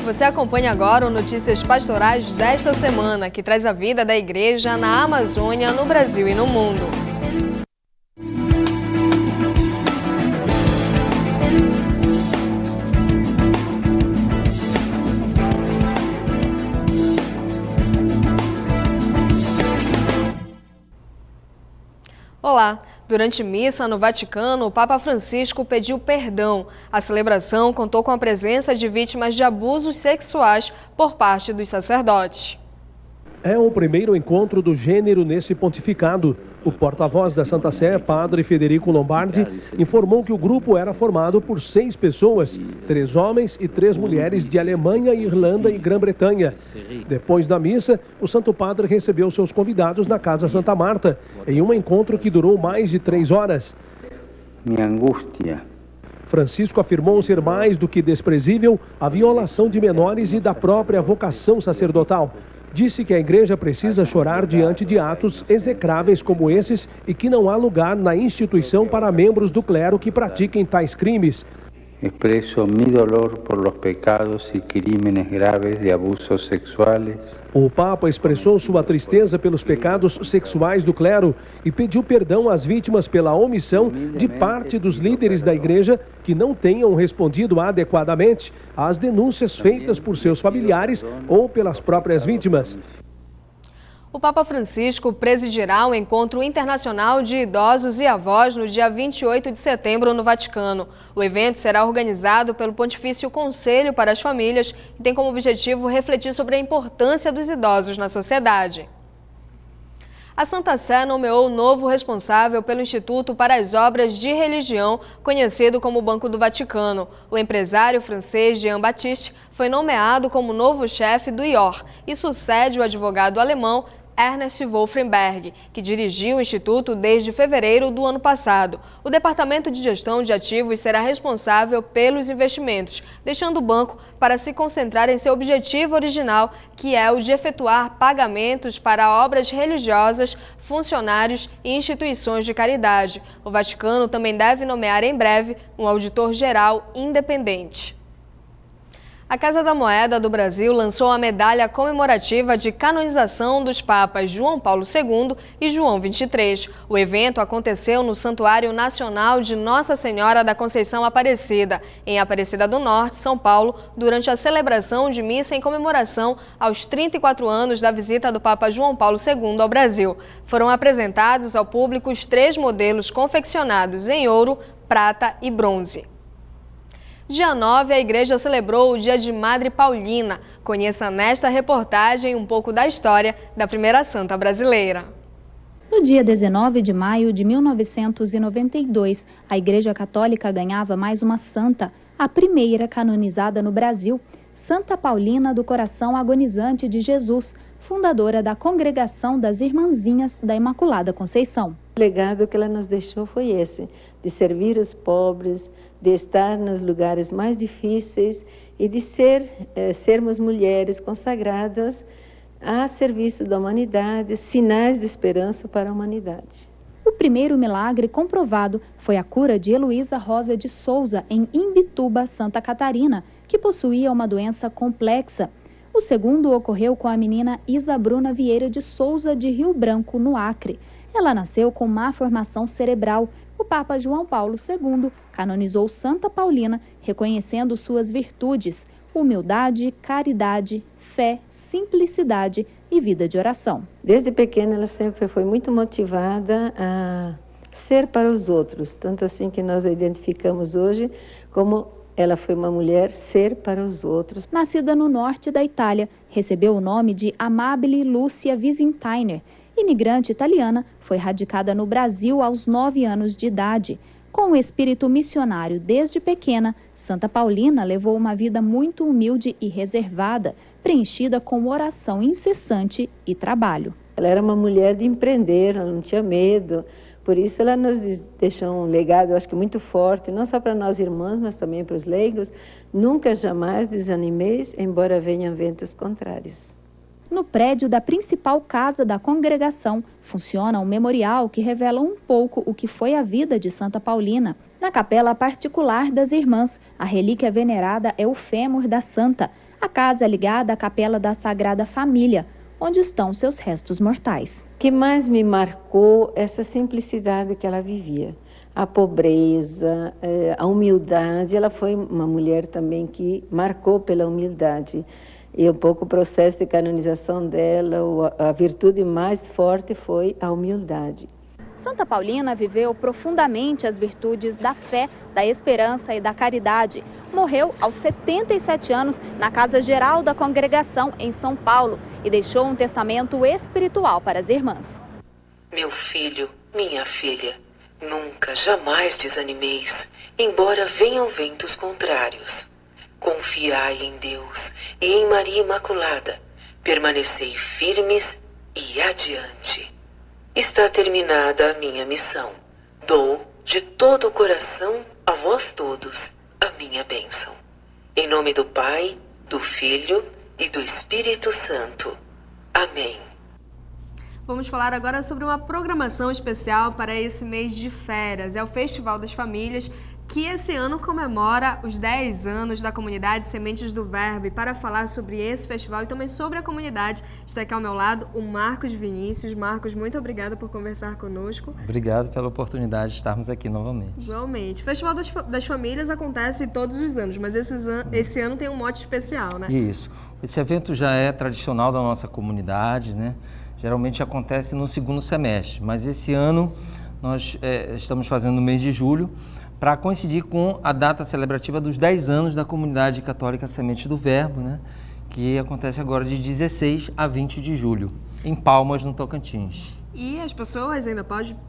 Você acompanha agora o Notícias Pastorais desta semana, que traz a vida da igreja na Amazônia, no Brasil e no mundo. Olá! Durante missa no Vaticano, o Papa Francisco pediu perdão. A celebração contou com a presença de vítimas de abusos sexuais por parte dos sacerdotes. É o primeiro encontro do gênero nesse pontificado. O porta-voz da Santa Sé, padre Federico Lombardi, informou que o grupo era formado por 6 pessoas, 3 homens e 3 mulheres de Alemanha, Irlanda e Grã-Bretanha. Depois da missa, o Santo Padre recebeu seus convidados na Casa Santa Marta, em um encontro que durou mais de 3 horas. Minha angústia. Francisco afirmou ser mais do que desprezível a violação de menores e da própria vocação sacerdotal. Disse que a igreja precisa chorar diante de atos execráveis como esses e que não há lugar na instituição para membros do clero que pratiquem tais crimes. Expresso mi dolor por los pecados y crímenes graves de abusos sexuales. O Papa expressou sua tristeza pelos pecados sexuais do clero e pediu perdão às vítimas pela omissão de parte dos líderes da igreja que não tenham respondido adequadamente às denúncias feitas por seus familiares ou pelas próprias vítimas. O Papa Francisco presidirá o Encontro Internacional de Idosos e Avós no dia 28 de setembro no Vaticano. O evento será organizado pelo Pontifício Conselho para as Famílias e tem como objetivo refletir sobre a importância dos idosos na sociedade. A Santa Sé nomeou o novo responsável pelo Instituto para as Obras de Religião, conhecido como Banco do Vaticano. O empresário francês Jean-Baptiste foi nomeado como novo chefe do IOR e sucede o advogado alemão Ernest Wolfenberg, que dirigiu o Instituto desde fevereiro do ano passado. O Departamento de Gestão de Ativos será responsável pelos investimentos, deixando o banco para se concentrar em seu objetivo original, que é o de efetuar pagamentos para obras religiosas, funcionários e instituições de caridade. O Vaticano também deve nomear em breve um auditor-geral independente. A Casa da Moeda do Brasil lançou a medalha comemorativa de canonização dos papas João Paulo II e João XXIII. O evento aconteceu no Santuário Nacional de Nossa Senhora da Conceição Aparecida, em Aparecida do Norte, São Paulo, durante a celebração de missa em comemoração aos 34 anos da visita do Papa João Paulo II ao Brasil. Foram apresentados ao público os 3 modelos confeccionados em ouro, prata e bronze. Dia 9, a igreja celebrou o Dia de Madre Paulina. Conheça nesta reportagem um pouco da história da primeira santa brasileira. No dia 19 de maio de 1992, a Igreja Católica ganhava mais uma santa, a primeira canonizada no Brasil, Santa Paulina do Coração Agonizante de Jesus, fundadora da Congregação das Irmãzinhas da Imaculada Conceição. O legado que ela nos deixou foi esse, de servir os pobres, de estar nos lugares mais difíceis e de sermos mulheres consagradas a serviço da humanidade, sinais de esperança para a humanidade. O primeiro milagre comprovado foi a cura de Heloísa Rosa de Souza, em Imbituba, Santa Catarina, que possuía uma doença complexa. O segundo ocorreu com a menina Isa Bruna Vieira de Souza, de Rio Branco, no Acre. Ela nasceu com má formação cerebral. O Papa João Paulo II canonizou Santa Paulina, reconhecendo suas virtudes: humildade, caridade, fé, simplicidade e vida de oração. Desde pequena ela sempre foi muito motivada a ser para os outros, tanto assim que nós a identificamos hoje como ela foi uma mulher ser para os outros. Nascida no norte da Itália, recebeu o nome de Amabile Lúcia Visintainer. Imigrante italiana, foi radicada no Brasil aos 9 anos de idade. Com o espírito missionário desde pequena, Santa Paulina levou uma vida muito humilde e reservada, preenchida com oração incessante e trabalho. Ela era uma mulher de empreender, ela não tinha medo, por isso ela nos deixou um legado, eu acho que muito forte, não só para nós irmãs, mas também para os leigos. Nunca, jamais desanimeis, embora venham ventos contrários. No prédio da principal casa da congregação, funciona um memorial que revela um pouco o que foi a vida de Santa Paulina. Na capela particular das irmãs, a relíquia venerada é o fêmur da santa. A casa é ligada à capela da Sagrada Família, onde estão seus restos mortais. O que mais me marcou essa simplicidade que ela vivia. A pobreza, a humildade. Ela foi uma mulher também que marcou pela humildade. E um pouco o processo de canonização dela, a virtude mais forte foi a humildade. Santa Paulina viveu profundamente as virtudes da fé, da esperança e da caridade. Morreu aos 77 anos na Casa Geral da Congregação, em São Paulo, e deixou um testamento espiritual para as irmãs. Meu filho, minha filha, nunca, jamais desanimeis, embora venham ventos contrários. Confiai em Deus e em Maria Imaculada. Permanecei firmes e adiante. Está terminada a minha missão. Dou de todo o coração a vós todos a minha bênção. Em nome do Pai, do Filho e do Espírito Santo. Amém. Vamos falar agora sobre uma programação especial para esse mês de férias. É o Festival das Famílias, que esse ano comemora os 10 anos da comunidade Sementes do Verbo. E para falar sobre esse festival e também sobre a comunidade, está aqui ao meu lado o Marcos Vinícius. Marcos, muito obrigada por conversar conosco. Obrigado pela oportunidade de estarmos aqui novamente. Igualmente. O Festival das Famílias acontece todos os anos, mas esse ano tem um mote especial, né? Isso. Esse evento já é tradicional da nossa comunidade, né? Geralmente acontece no segundo semestre, mas esse ano nós estamos fazendo no mês de julho, para coincidir com a data celebrativa dos 10 anos da Comunidade Católica Sementes do Verbo, né, que acontece agora de 16 a 20 de julho, em Palmas, no Tocantins. E as pessoas ainda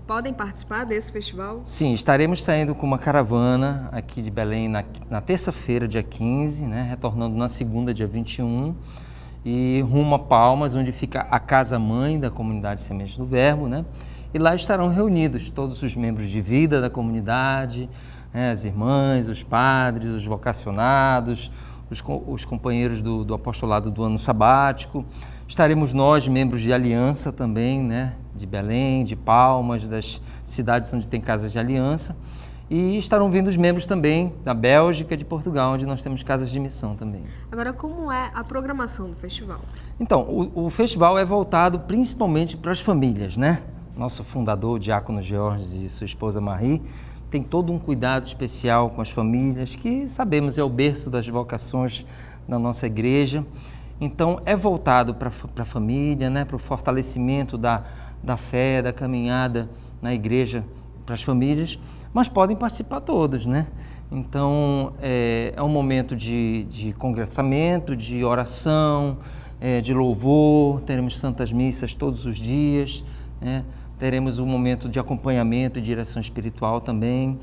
podem participar desse festival? Sim, estaremos saindo com uma caravana aqui de Belém na terça-feira, dia 15, né, retornando na segunda, dia 21, e rumo a Palmas, onde fica a casa-mãe da Comunidade Sementes do Verbo, né? E lá estarão reunidos todos os membros de vida da comunidade, né, as irmãs, os padres, os vocacionados, os companheiros do apostolado do ano sabático. Estaremos nós, membros de aliança também, né, de Belém, de Palmas, das cidades onde tem casas de aliança. E estarão vindo os membros também da Bélgica e de Portugal, onde nós temos casas de missão também. Agora, como é a programação do festival? Então, o festival é voltado principalmente para as famílias, né? Nosso fundador, o diácono Georges, e sua esposa Marie, tem todo um cuidado especial com as famílias, que sabemos é o berço das vocações da nossa igreja. Então, é voltado para a família, né, para o fortalecimento da fé, da caminhada na igreja para as famílias, mas podem participar todos, né? Então, é um momento de congressamento, de oração, de louvor, teremos santas missas todos os dias, né? Teremos um momento de acompanhamento e direção espiritual também.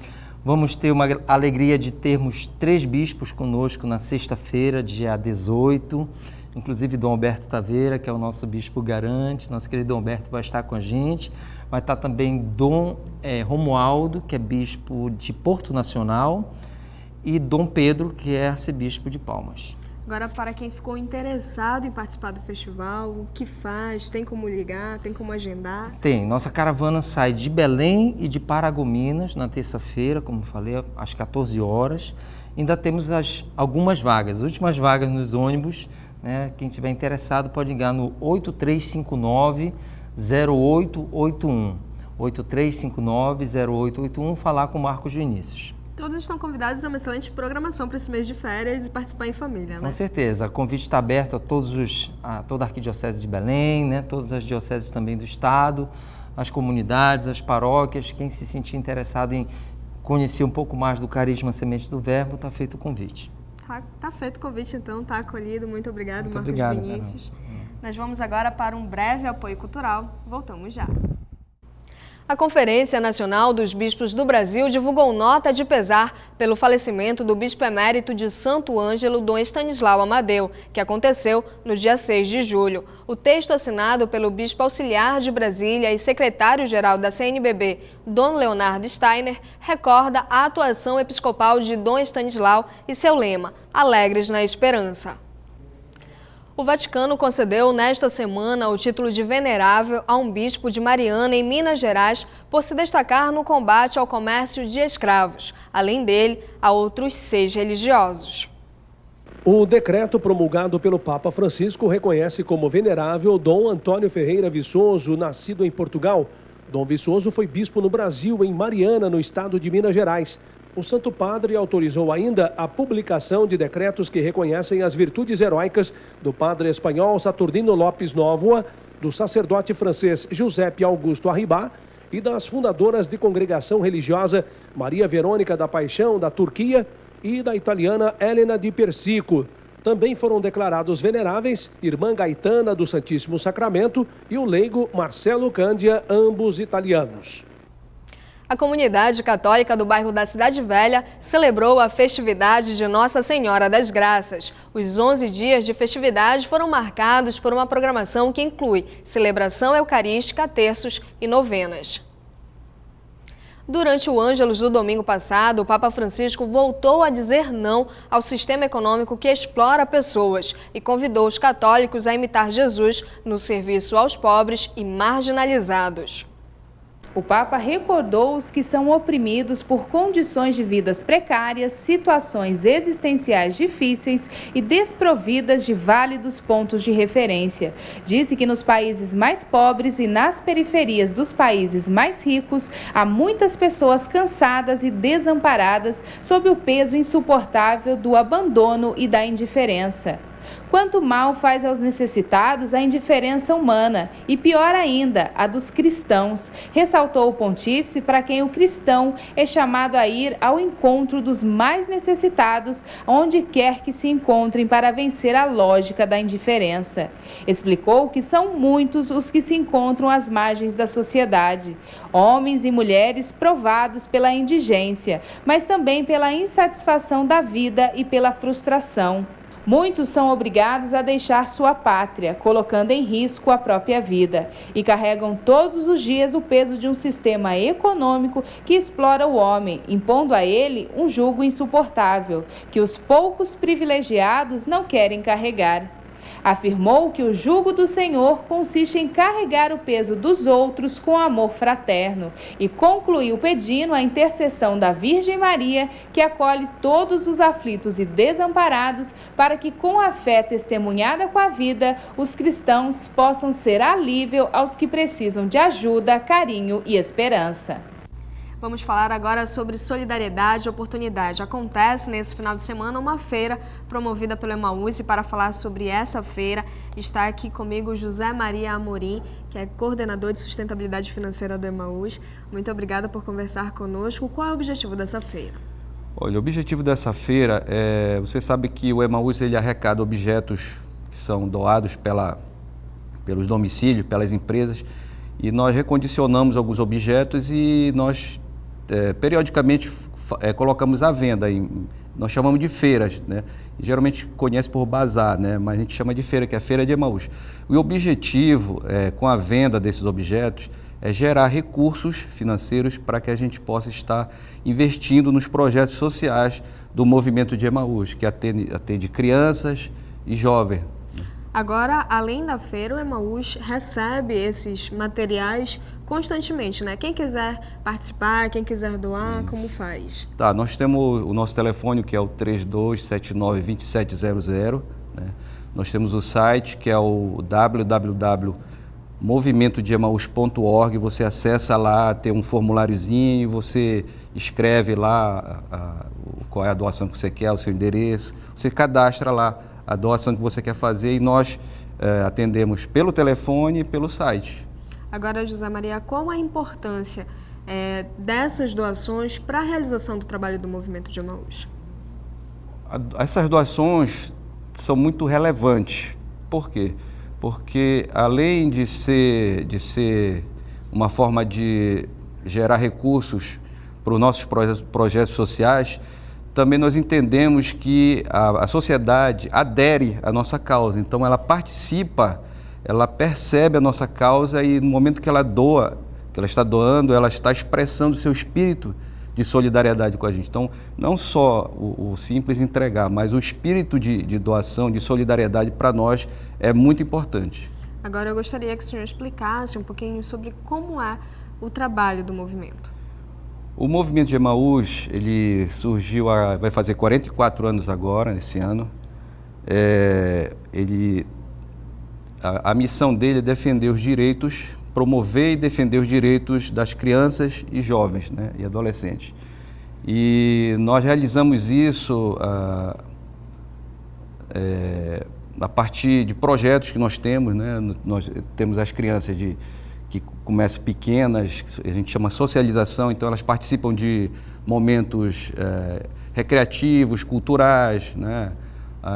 Vamos ter uma alegria de termos 3 bispos conosco na sexta-feira, dia 18, inclusive Dom Alberto Taveira, que é o nosso bispo garante. Nosso querido Dom Alberto vai estar com a gente. Vai estar também Dom Romualdo, que é bispo de Porto Nacional, e Dom Pedro, que é arcebispo de Palmas. Agora, para quem ficou interessado em participar do festival, o que faz? Tem como ligar? Tem como agendar? Tem. Nossa caravana sai de Belém e de Paragominas na terça-feira, como falei, às 14 horas. Ainda temos algumas vagas, as últimas vagas nos ônibus, né? Quem estiver interessado pode ligar no 8359-0881. 8359-0881, falar com o Marcos Vinícius. Todos estão convidados a uma excelente programação para esse mês de férias e participar em família, né? Com certeza. O convite está aberto a toda a Arquidiocese de Belém, né? Todas as dioceses também do Estado, as comunidades, as paróquias. Quem se sentir interessado em conhecer um pouco mais do carisma Semente do Verbo, está feito o convite. Tá feito o convite, então, está acolhido. Muito obrigado, Muito Marcos obrigado, Vinícius. Carol. Nós vamos agora para um breve apoio cultural. Voltamos já. A Conferência Nacional dos Bispos do Brasil divulgou nota de pesar pelo falecimento do bispo emérito de Santo Ângelo, Dom Estanislau Amadeu, que aconteceu no dia 6 de julho. O texto assinado pelo bispo auxiliar de Brasília e secretário-geral da CNBB, Dom Leonardo Steiner, recorda a atuação episcopal de Dom Estanislau e seu lema, Alegres na Esperança. O Vaticano concedeu nesta semana o título de venerável a um bispo de Mariana, em Minas Gerais, por se destacar no combate ao comércio de escravos. Além dele, há outros 6 religiosos. O decreto promulgado pelo Papa Francisco reconhece como venerável Dom Antônio Ferreira Viçoso, nascido em Portugal. Dom Viçoso foi bispo no Brasil, em Mariana, no estado de Minas Gerais. O Santo Padre autorizou ainda a publicação de decretos que reconhecem as virtudes heróicas do padre espanhol Saturnino Lopes Novoa, do sacerdote francês Giuseppe Augusto Arribá e das fundadoras de congregação religiosa Maria Verônica da Paixão, da Turquia, e da italiana Helena di Persico. Também foram declarados veneráveis Irmã Gaetana do Santíssimo Sacramento e o leigo Marcelo Cândia, ambos italianos. A comunidade católica do bairro da Cidade Velha celebrou a festividade de Nossa Senhora das Graças. Os 11 dias de festividade foram marcados por uma programação que inclui celebração eucarística, terços e novenas. Durante o Ângelus do domingo passado, o Papa Francisco voltou a dizer não ao sistema econômico que explora pessoas e convidou os católicos a imitar Jesus no serviço aos pobres e marginalizados. O Papa recordou os que são oprimidos por condições de vidas precárias, situações existenciais difíceis e desprovidas de válidos pontos de referência. Disse que nos países mais pobres e nas periferias dos países mais ricos, há muitas pessoas cansadas e desamparadas sob o peso insuportável do abandono e da indiferença. Quanto mal faz aos necessitados a indiferença humana e, pior ainda, a dos cristãos, ressaltou o pontífice, para quem o cristão é chamado a ir ao encontro dos mais necessitados, onde quer que se encontrem, para vencer a lógica da indiferença. Explicou que são muitos os que se encontram às margens da sociedade, homens e mulheres provados pela indigência, mas também pela insatisfação da vida e pela frustração. Muitos são obrigados a deixar sua pátria, colocando em risco a própria vida, e carregam todos os dias o peso de um sistema econômico que explora o homem, impondo a ele um jugo insuportável, que os poucos privilegiados não querem carregar. Afirmou que o jugo do Senhor consiste em carregar o peso dos outros com amor fraterno e concluiu pedindo a intercessão da Virgem Maria, que acolhe todos os aflitos e desamparados, para que, com a fé testemunhada com a vida, os cristãos possam ser alívio aos que precisam de ajuda, carinho e esperança. Vamos falar agora sobre solidariedade e oportunidade. Acontece nesse final de semana uma feira promovida pelo Emaús, e para falar sobre essa feira está aqui comigo José Maria Amorim, que é coordenador de sustentabilidade financeira do Emaús. Muito obrigada por conversar conosco. Qual é o objetivo dessa feira? Olha, o objetivo dessa feira é... Você sabe que o Emaús ele arrecada objetos que são doados pelos domicílios, pelas empresas, e nós recondicionamos alguns objetos e nós periodicamente colocamos à venda. Nós chamamos de feiras, né? Geralmente conhece por bazar, né? Mas a gente chama de feira, que é a Feira de Emaús. O objetivo com a venda desses objetos é gerar recursos financeiros para que a gente possa estar investindo nos projetos sociais do movimento de Emaús, que atende crianças e jovens. Agora, além da feira, o Emaús recebe esses materiais constantemente, né? Quem quiser participar, quem quiser doar, como faz? Tá, nós temos o nosso telefone, que é o 3279-2700, né? Nós temos o site, que é o www.movimentodeemaús.org. Você acessa lá, tem um formuláriozinho, você escreve lá qual é a doação que você quer, o seu endereço, você cadastra lá a doação que você quer fazer e nós atendemos pelo telefone e pelo site. Agora, José Maria, qual a importância dessas doações para a realização do trabalho do movimento de Emaús? Essas doações são muito relevantes. Por quê? Porque além de ser uma forma de gerar recursos para os nossos projetos sociais, também nós entendemos que a sociedade adere à nossa causa, então ela participa, ela percebe a nossa causa e no momento que ela doa, que ela está doando, ela está expressando o seu espírito de solidariedade com a gente. Então, não só o simples entregar, mas o espírito de doação, de solidariedade para nós é muito importante. Agora eu gostaria que o senhor explicasse um pouquinho sobre como é o trabalho do movimento. O movimento de Emaús, ele surgiu, vai fazer 44 anos agora, nesse ano. A missão dele é defender os direitos, promover e defender os direitos das crianças e jovens, né, e adolescentes. E nós realizamos isso a partir de projetos que nós temos, né? Nós temos as crianças que começam pequenas, a gente chama socialização, então elas participam de momentos recreativos, culturais, né?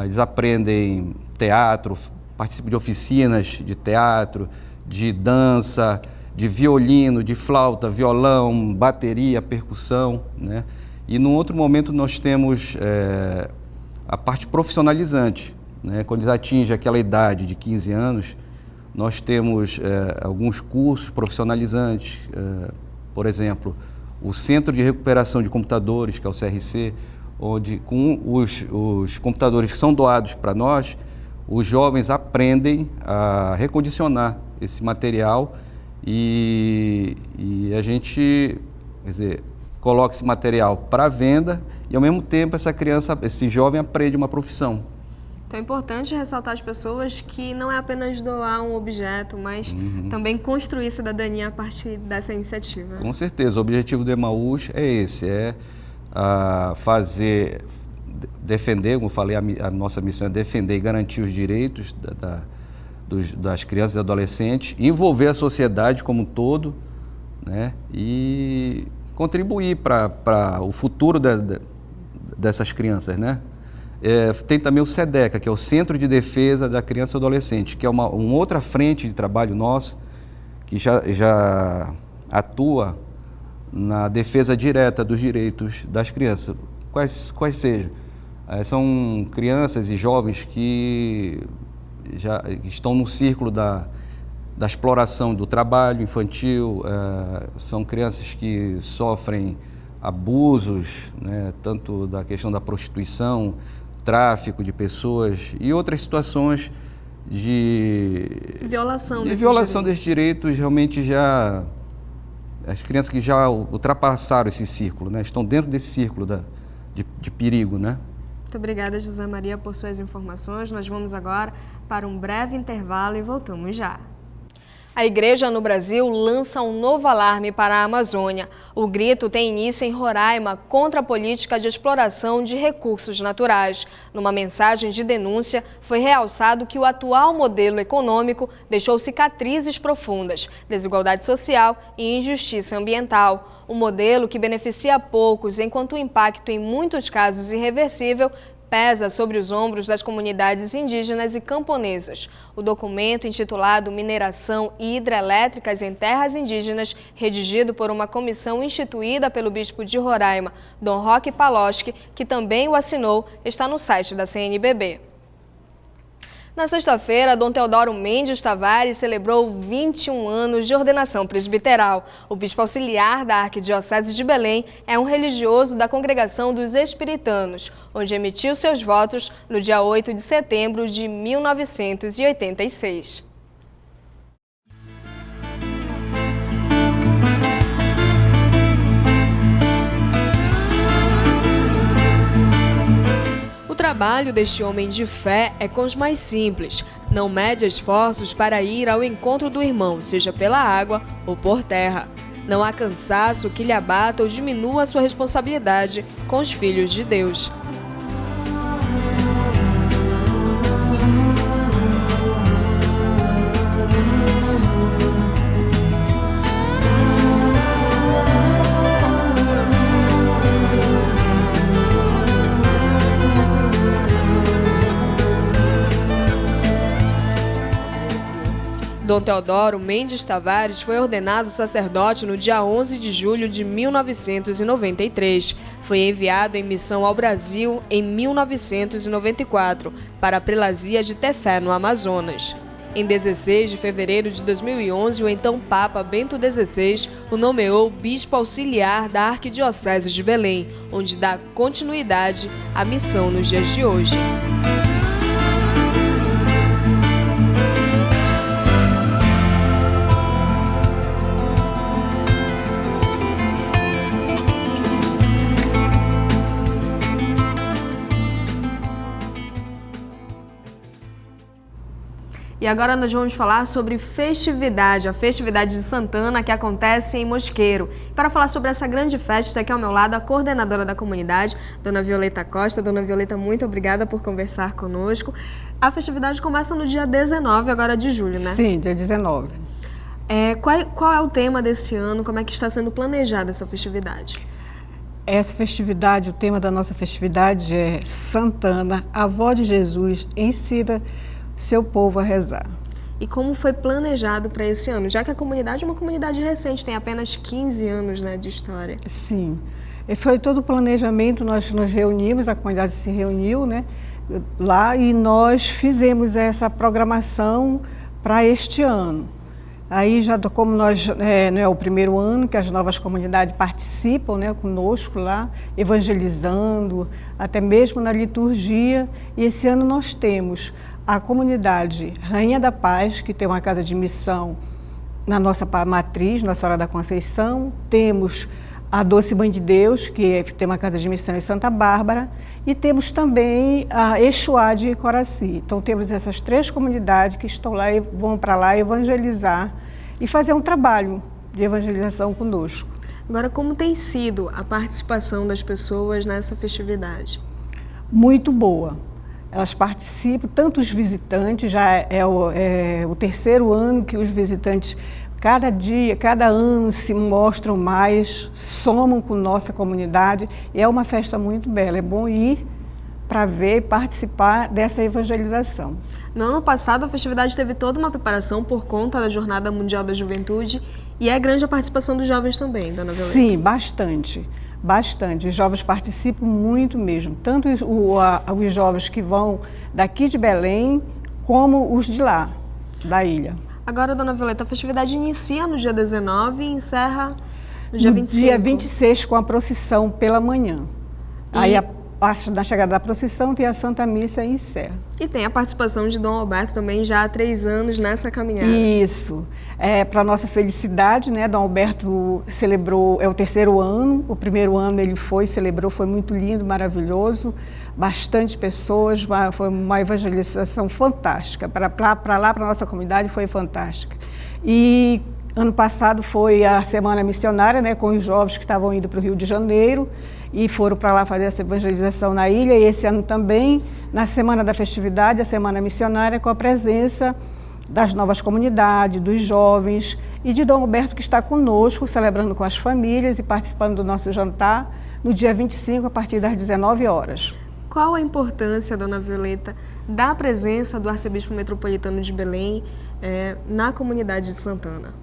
Eles aprendem teatro, participam de oficinas de teatro, de dança, de violino, de flauta, violão, bateria, percussão, né? E num outro momento nós temos a parte profissionalizante, né? Quando eles atingem aquela idade de 15 anos, nós temos alguns cursos profissionalizantes, por exemplo, o Centro de Recuperação de Computadores, que é o CRC, onde com os computadores que são doados para nós, os jovens aprendem a recondicionar esse material e a gente, quer dizer, coloca esse material para venda e ao mesmo tempo esse jovem aprende uma profissão. Então é importante ressaltar às pessoas que não é apenas doar um objeto, mas também construir cidadania a partir dessa iniciativa. Com certeza, o objetivo do Emaús é esse, defender, como eu falei, a nossa missão é defender e garantir os direitos das crianças e adolescentes, envolver a sociedade como um todo, né, e contribuir para o futuro dessas crianças, né? Tem também o SEDECA, que é o Centro de Defesa da Criança e Adolescente, que é uma outra frente de trabalho nosso, que já atua na defesa direta dos direitos das crianças, quais sejam. São crianças e jovens que já estão no círculo da exploração do trabalho infantil, são crianças que sofrem abusos, né, tanto da questão da prostituição, tráfico de pessoas e outras situações de violação desses direitos. Realmente as crianças que já ultrapassaram esse círculo, né, estão dentro desse círculo de perigo, né? Muito obrigada, José Maria, por suas informações. Nós vamos agora para um breve intervalo e voltamos já. A Igreja no Brasil lança um novo alarme para a Amazônia. O grito tem início em Roraima contra a política de exploração de recursos naturais. Numa mensagem de denúncia, foi realçado que o atual modelo econômico deixou cicatrizes profundas, desigualdade social e injustiça ambiental. Um modelo que beneficia poucos, enquanto o impacto, em muitos casos irreversível, pesa sobre os ombros das comunidades indígenas e camponesas. O documento, intitulado Mineração e Hidrelétricas em Terras Indígenas, redigido por uma comissão instituída pelo bispo de Roraima, Dom Roque Paloski, que também o assinou, está no site da CNBB. Na sexta-feira, Dom Teodoro Mendes Tavares celebrou 21 anos de ordenação presbiteral. O bispo auxiliar da Arquidiocese de Belém é um religioso da Congregação dos Espiritanos, onde emitiu seus votos no dia 8 de setembro de 1986. O trabalho deste homem de fé é com os mais simples. Não mede esforços para ir ao encontro do irmão, seja pela água ou por terra. Não há cansaço que lhe abata ou diminua a sua responsabilidade com os filhos de Deus. Dom Teodoro Mendes Tavares foi ordenado sacerdote no dia 11 de julho de 1993. Foi enviado em missão ao Brasil em 1994 para a prelazia de Tefé, no Amazonas. Em 16 de fevereiro de 2011, o então Papa Bento XVI o nomeou bispo auxiliar da Arquidiocese de Belém, onde dá continuidade à missão nos dias de hoje. E agora nós vamos falar sobre festividade, a festividade de Santana que acontece em Mosqueiro. Para falar sobre essa grande festa, está aqui ao meu lado a coordenadora da comunidade, Dona Violeta Costa. Dona Violeta, muito obrigada por conversar conosco. A festividade começa no dia 19 agora de julho, né? Sim, dia 19. Qual é o tema desse ano? Como é que está sendo planejada essa festividade? Essa festividade, o tema da nossa festividade é Santana, avó de Jesus, ensina seu povo a rezar. E como foi planejado para esse ano? Já que a comunidade é uma comunidade recente, tem apenas 15 anos, né, de história. Sim, e foi todo o planejamento, nós nos reunimos, a comunidade se reuniu, né, lá, e nós fizemos essa programação para este ano. Aí já como nós, não é o primeiro ano que as novas comunidades participam, né, conosco lá, evangelizando, até mesmo na liturgia, e esse ano nós temos a comunidade Rainha da Paz, que tem uma casa de missão na nossa matriz, Nossa Senhora da Conceição. Temos a Doce Mãe de Deus, que tem uma casa de missão em Santa Bárbara. E temos também a Exuá de Coraci. Então temos essas 3 comunidades que estão lá e vão para lá evangelizar e fazer um trabalho de evangelização conosco. Agora, como tem sido a participação das pessoas nessa festividade? Muito boa. Elas participam, tanto os visitantes, já é o terceiro ano que os visitantes, cada dia, cada ano se mostram mais, somam com nossa comunidade, e é uma festa muito bela, é bom ir para ver e participar dessa evangelização. No ano passado, a festividade teve toda uma preparação por conta da Jornada Mundial da Juventude, e é grande a participação dos jovens também, Dona Violeta. Sim, bastante. Bastante, os jovens participam muito mesmo, tanto os jovens que vão daqui de Belém, como os de lá, da ilha. Agora, Dona Violeta, a festividade inicia no dia 19 e encerra no dia 25. Dia 26 com a procissão pela manhã. Aí, na chegada da procissão, tem a Santa Missa e encerra. E tem a participação de Dom Alberto também já há 3 anos nessa caminhada. Isso. Para nossa felicidade, né? Dom Alberto celebrou, é o 3º ano. O primeiro ano ele celebrou, foi muito lindo, maravilhoso. Bastante pessoas, foi uma evangelização fantástica. Para lá, para a nossa comunidade, foi fantástica. E ano passado foi a Semana Missionária, né? Com os jovens que estavam indo para o Rio de Janeiro e foram para lá fazer essa evangelização na ilha. E esse ano também, na Semana da Festividade, a Semana Missionária, com a presença das novas comunidades, dos jovens e de Dom Alberto, que está conosco, celebrando com as famílias e participando do nosso jantar no dia 25, a partir das 19 horas. Qual a importância, Dona Violeta, da presença do Arcebispo Metropolitano de Belém na comunidade de Santana?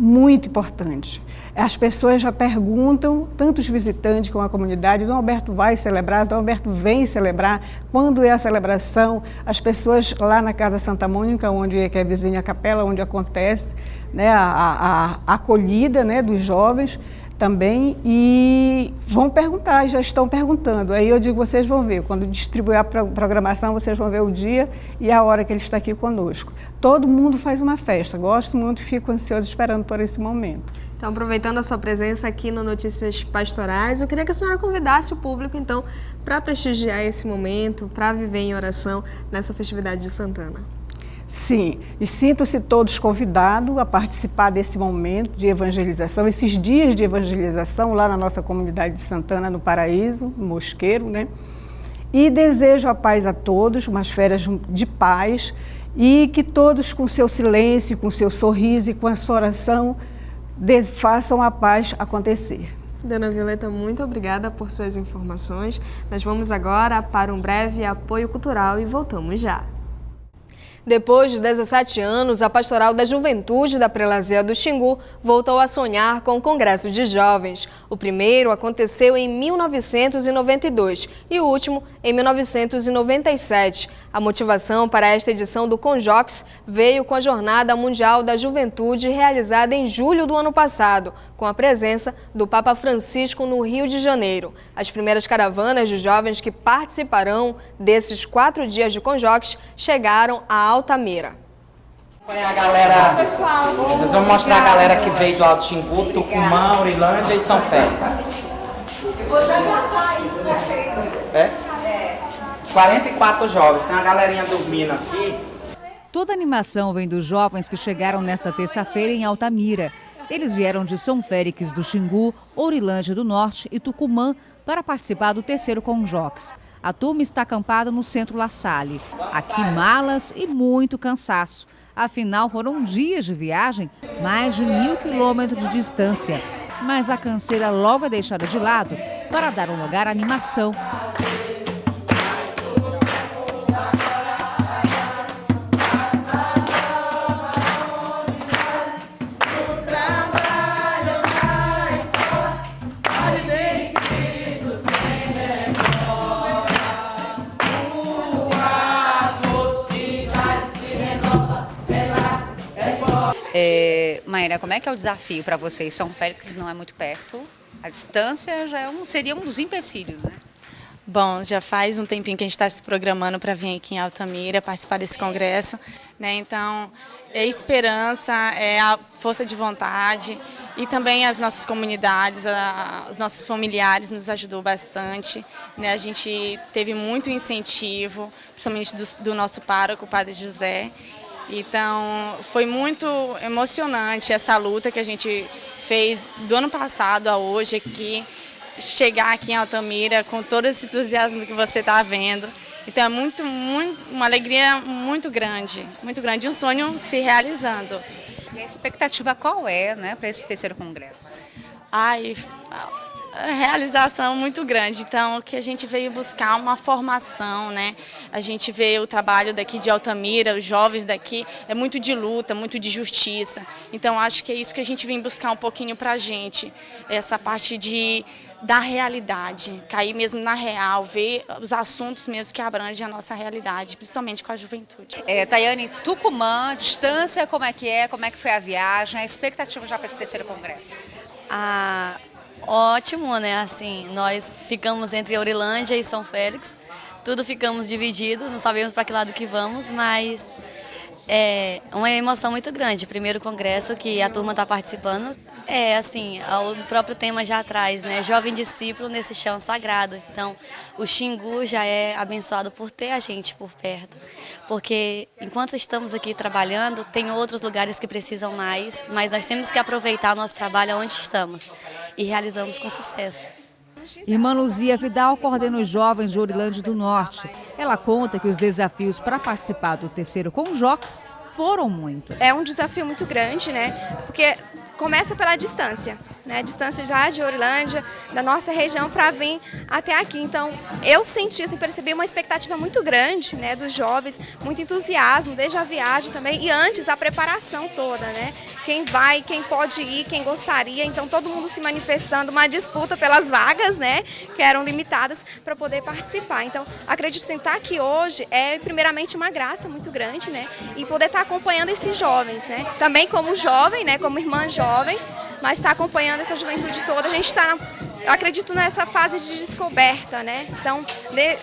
Muito importante. As pessoas já perguntam, tanto os visitantes como a comunidade, Dom Alberto vai celebrar, Dom Alberto vem celebrar, quando é a celebração? As pessoas lá na Casa Santa Mônica, que é vizinha à capela, onde acontece, né, a acolhida, né, dos jovens também, e vão perguntar, já estão perguntando. Aí eu digo, vocês vão ver, quando distribuir a programação, vocês vão ver o dia e a hora que ele está aqui conosco. Todo mundo faz uma festa, gosto muito e fico ansioso esperando por esse momento. Então, aproveitando a sua presença aqui no Notícias Pastorais, eu queria que a senhora convidasse o público, então, para prestigiar esse momento, para viver em oração nessa festividade de Santana. Sim, e sintam-se todos convidados a participar desse momento de evangelização, esses dias de evangelização lá na nossa comunidade de Santana, no Paraíso, no Mosqueiro, né? E desejo a paz a todos, umas férias de paz, e que todos com seu silêncio, com seu sorriso e com a sua oração façam a paz acontecer. Dona Violeta, muito obrigada por suas informações. Nós vamos agora para um breve apoio cultural e voltamos já. Depois de 17 anos, a Pastoral da Juventude da Prelazia do Xingu voltou a sonhar com o Congresso de Jovens. O primeiro aconteceu em 1992 e o último em 1997. A motivação para esta edição do Conjox veio com a Jornada Mundial da Juventude realizada em julho do ano passado, com a presença do Papa Francisco no Rio de Janeiro. As primeiras caravanas de jovens que participarão desses 4 dias de Conjox chegaram a Altamira. A galera, nós vamos mostrar a galera que veio do Alto Xingu, Tucumã, Orilândia e São Félix. Vou já gravar aí com vocês. É? 44 jovens, tem uma galerinha dormindo aqui. Toda a animação vem dos jovens que chegaram nesta terça-feira em Altamira. Eles vieram de São Félix do Xingu, Orilândia do Norte e Tucumã para participar do terceiro Conjox. A turma está acampada no Centro La Salle. Aqui malas e muito cansaço. Afinal, foram dias de viagem, mais de 1.000 quilômetros de distância. Mas a canseira logo é deixada de lado para dar um lugar à animação. Maíra, como é que é o desafio para vocês? São Félix não é muito perto, a distância já seria um dos empecilhos, né? Bom, já faz um tempinho que a gente está se programando para vir aqui em Altamira, participar desse congresso, né? Então, é esperança, é a força de vontade e também as nossas comunidades, os nossos familiares nos ajudou bastante, né? A gente teve muito incentivo, principalmente do nosso pároco, o Padre José. Então, foi muito emocionante essa luta que a gente fez do ano passado a hoje aqui, chegar aqui em Altamira com todo esse entusiasmo que você está vendo. Então, é uma alegria muito grande, um sonho se realizando. E a expectativa qual é, né, para esse terceiro congresso? Realização muito grande, então que a gente veio buscar uma formação, né? A gente vê o trabalho daqui de Altamira, os jovens daqui, é muito de luta, muito de justiça, então acho que é isso que a gente vem buscar um pouquinho pra gente, essa parte da realidade, cair mesmo na real, ver os assuntos mesmo que abrangem a nossa realidade, principalmente com a juventude. Tayane, Tucumã, distância, como é que foi a viagem, a expectativa já para esse terceiro congresso? Ótimo, né? Assim, nós ficamos entre Orilândia e São Félix, tudo ficamos divididos, não sabemos para que lado que vamos, mas é uma emoção muito grande. Primeiro congresso que a turma está participando, assim, o próprio tema já traz, né? Jovem discípulo nesse chão sagrado. Então, o Xingu já é abençoado por ter a gente por perto, porque enquanto estamos aqui trabalhando, tem outros lugares que precisam mais, mas nós temos que aproveitar o nosso trabalho onde estamos e realizamos com sucesso. Irmã Luzia Vidal coordena os jovens de Orilândia do Norte. Ela conta que os desafios para participar do terceiro Conjox foram muito. É um desafio muito grande, né? Porque começa pela distância, né? A distância já de Orilândia, da nossa região, para vir até aqui. Então, eu senti, assim, percebi uma expectativa muito grande, né, dos jovens, muito entusiasmo, desde a viagem também, e antes a preparação toda, né? Quem vai, quem pode ir, quem gostaria, então todo mundo se manifestando, uma disputa pelas vagas, né, que eram limitadas para poder participar. Então, acredito que estar aqui hoje é primeiramente uma graça muito grande, né, e poder estar acompanhando esses jovens, né, também como jovem, né, como irmã jovem, mas está acompanhando essa juventude toda. A gente está, eu acredito, nessa fase de descoberta, né? Então,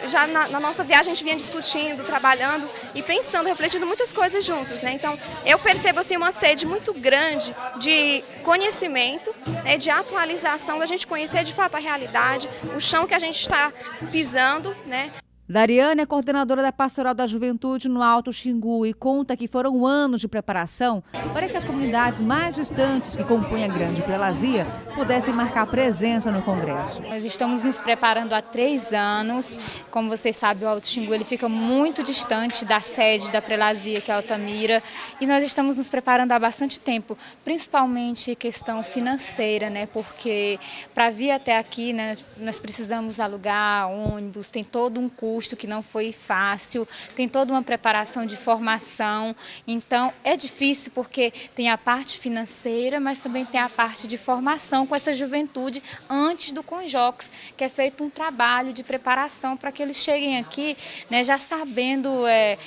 já na nossa viagem a gente vinha discutindo, trabalhando e pensando, refletindo muitas coisas juntos, né? Então, eu percebo assim uma sede muito grande de conhecimento, né, de atualização, da gente conhecer de fato a realidade, o chão que a gente está pisando, né? Dariane é coordenadora da Pastoral da Juventude no Alto Xingu e conta que foram anos de preparação para que as comunidades mais distantes que compõem a Grande Prelazia pudessem marcar presença no Congresso. Nós estamos nos preparando há 3 anos. Como vocês sabem, o Alto Xingu ele fica muito distante da sede da Prelazia, que é Altamira, e nós estamos nos preparando há bastante tempo, principalmente questão financeira, né? Porque para vir até aqui, né, nós precisamos alugar ônibus, tem todo um custo que não foi fácil, tem toda uma preparação de formação, então é difícil porque tem a parte financeira, mas também tem a parte de formação com essa juventude antes do Conjox, que é feito um trabalho de preparação para que eles cheguem aqui, né, já sabendo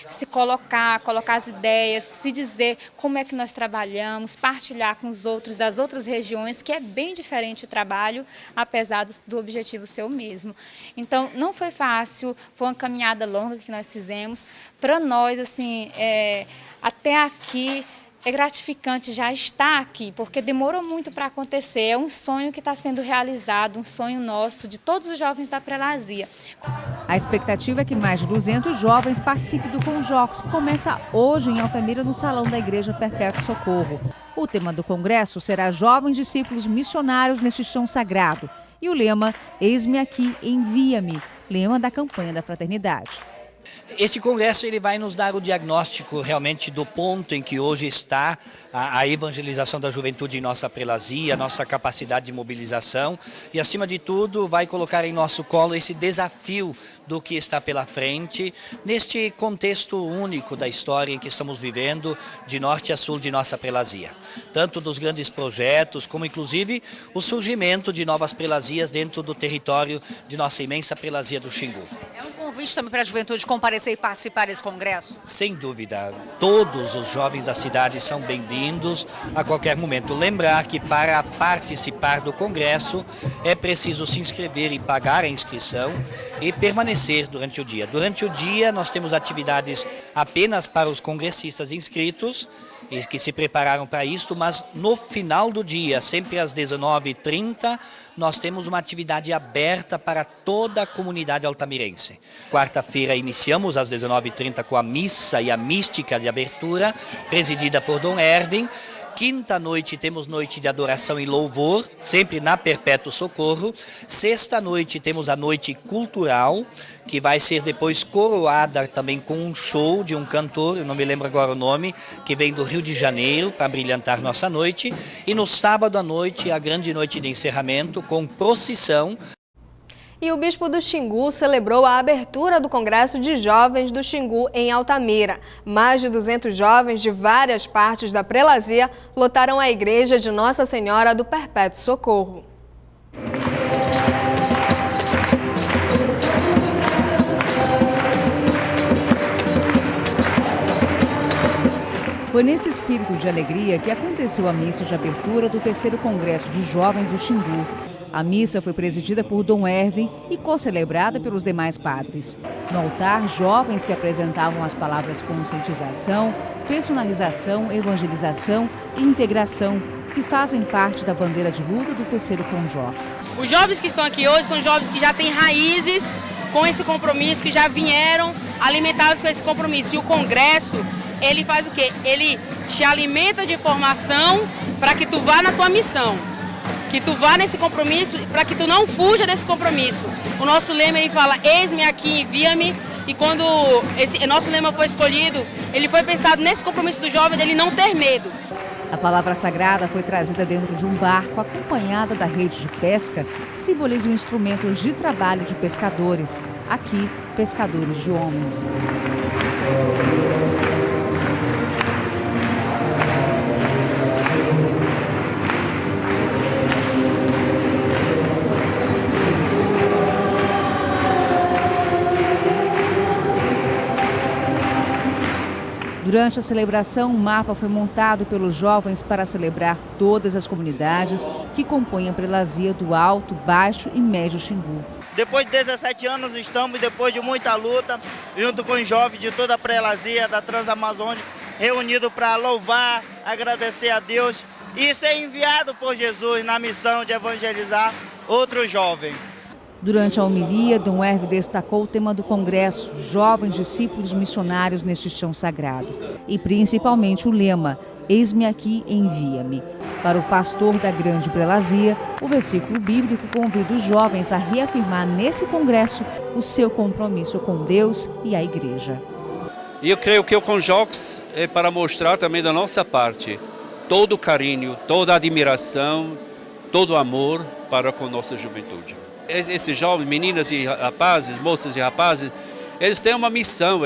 se colocar as ideias, se dizer como é que nós trabalhamos, partilhar com os outros das outras regiões, que é bem diferente o trabalho, apesar do objetivo ser o mesmo. Então, não foi fácil, foi uma caminhada longa que nós fizemos. Para nós, assim, até aqui, é gratificante já estar aqui, porque demorou muito para acontecer. É um sonho que está sendo realizado, um sonho nosso, de todos os jovens da Prelazia. A expectativa é que mais de 200 jovens participem do Conjox, que começa hoje em Altamira, no Salão da Igreja Perpétuo Socorro. O tema do congresso será Jovens Discípulos Missionários neste Chão Sagrado. E o lema, Eis-me aqui, envia-me, lema da campanha da fraternidade. Este congresso ele vai nos dar o diagnóstico realmente do ponto em que hoje está a evangelização da juventude em nossa prelazia, a nossa capacidade de mobilização e, acima de tudo, vai colocar em nosso colo esse desafio do que está pela frente, neste contexto único da história em que estamos vivendo, de norte a sul de nossa prelazia. Tanto dos grandes projetos, como inclusive o surgimento de novas prelazias dentro do território de nossa imensa prelazia do Xingu. É um convite também para a juventude comparecer e participar desse congresso? Sem dúvida, todos os jovens da cidade são bem-vindos a qualquer momento. Lembrar que para participar do congresso é preciso se inscrever e pagar a inscrição e permanecer durante o dia. Durante o dia nós temos atividades apenas para os congressistas inscritos e que se prepararam para isto, mas no final do dia, sempre às 19h30, nós temos uma atividade aberta para toda a comunidade altamirense. Quarta-feira iniciamos às 19h30 com a missa e a mística de abertura, presidida por Dom Erwin. Quinta-noite temos noite de adoração e louvor, sempre na Perpétuo Socorro. Sexta-noite temos a noite cultural, que vai ser depois coroada também com um show de um cantor, eu não me lembro agora o nome, que vem do Rio de Janeiro para brilhantar nossa noite. E no sábado à noite, a grande noite de encerramento com procissão. E o Bispo do Xingu celebrou a abertura do Congresso de Jovens do Xingu em Altamira. Mais de 200 jovens de várias partes da Prelazia lotaram a igreja de Nossa Senhora do Perpétuo Socorro. Foi nesse espírito de alegria que aconteceu a missa de abertura do 3º Congresso de Jovens do Xingu. A missa foi presidida por Dom Erwin e co-celebrada pelos demais padres. No altar, jovens que apresentavam as palavras conscientização, personalização, evangelização e integração, que fazem parte da bandeira de luta do 3º Conjox. Os jovens que estão aqui hoje são jovens que já têm raízes com esse compromisso, que já vieram alimentados com esse compromisso. E o Congresso, ele faz o quê? Ele te alimenta de formação para que tu vá na tua missão. Que tu vá nesse compromisso, para que tu não fuja desse compromisso. O nosso lema, ele fala, eis-me aqui, envia-me. E quando esse nosso lema foi escolhido, ele foi pensado nesse compromisso do jovem, dele não ter medo. A palavra sagrada foi trazida dentro de um barco, acompanhada da rede de pesca, que simboliza um instrumento de trabalho de pescadores. Aqui, pescadores de homens. Durante a celebração, um mapa foi montado pelos jovens para celebrar todas as comunidades que compõem a Prelazia do Alto, Baixo e Médio Xingu. Depois de 17 anos estamos, depois de muita luta, junto com os jovens de toda a Prelazia da Transamazônica, reunidos para louvar, agradecer a Deus e ser enviado por Jesus na missão de evangelizar outros jovens. Durante a homilia, Dom Erwin destacou o tema do Congresso, Jovens Discípulos Missionários neste Chão Sagrado, e principalmente o lema, Eis-me aqui, envia-me. Para o pastor da Grande Prelazia, o versículo bíblico convida os jovens a reafirmar nesse congresso o seu compromisso com Deus e a igreja. E eu creio que o Conjox é para mostrar também da nossa parte todo o carinho, toda a admiração, todo o amor para com nossa juventude. Esses jovens, meninas e rapazes, moças e rapazes, eles têm uma missão,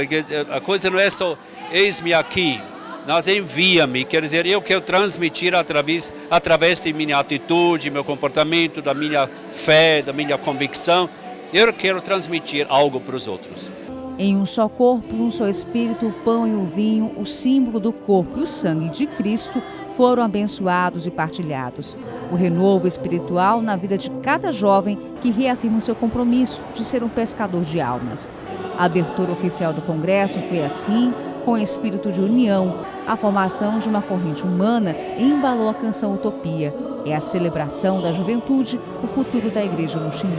a coisa não é só eis-me aqui, mas envia-me, quer dizer, eu quero transmitir através de minha atitude, meu comportamento, da minha fé, da minha convicção, eu quero transmitir algo para os outros. Em um só corpo, um só espírito, o pão e o vinho, o símbolo do corpo e o sangue de Cristo, foram abençoados e partilhados. O renovo espiritual na vida de cada jovem que reafirma o seu compromisso de ser um pescador de almas. A abertura oficial do Congresso foi assim, com espírito de união. A formação de uma corrente humana embalou a canção Utopia. É a celebração da juventude, o futuro da igreja no Xingu.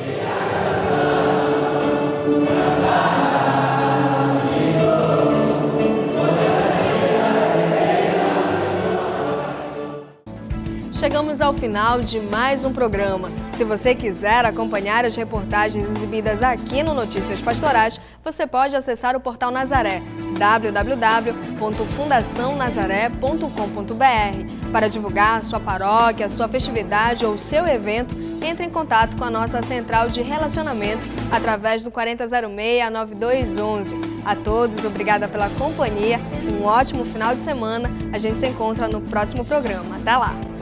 Chegamos ao final de mais um programa. Se você quiser acompanhar as reportagens exibidas aqui no Notícias Pastorais, você pode acessar o portal Nazaré, www.fundacionazaré.com.br. Para divulgar sua paróquia, sua festividade ou seu evento, entre em contato com a nossa central de relacionamento através do 4006-9211. A todos, obrigada pela companhia, um ótimo final de semana. A gente se encontra no próximo programa. Até lá!